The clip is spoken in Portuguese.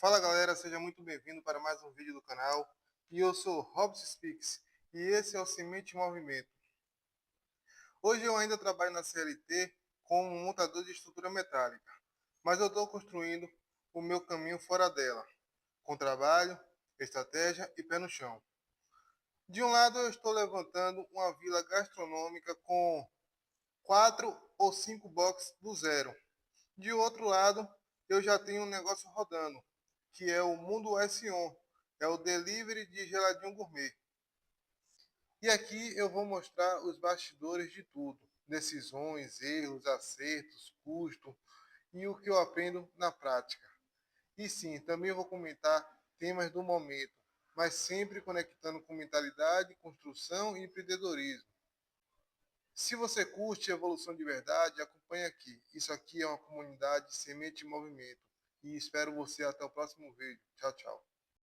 Fala galera, seja muito bem-vindo para mais um vídeo do canal. E eu sou Robson Speaks e esse é o Semente em Movimento. Hoje eu ainda trabalho na CLT como montador de estrutura metálica, mas eu estou construindo o meu caminho fora dela, com trabalho, estratégia e pé no chão. De um lado eu estou levantando uma vila gastronômica com 4 ou 5 boxes do zero. De outro lado, eu já tenho um negócio rodando, que é o Mundo S1, é o delivery de geladinho gourmet. E aqui eu vou mostrar os bastidores de tudo, decisões, erros, acertos, custo e o que eu aprendo na prática. E sim, também vou comentar temas do momento, mas sempre conectando com mentalidade, construção e empreendedorismo. Se você curte evolução de verdade, acompanhe aqui. Isso aqui é uma comunidade Semente em Movimento. E espero você até o próximo vídeo. Tchau, tchau.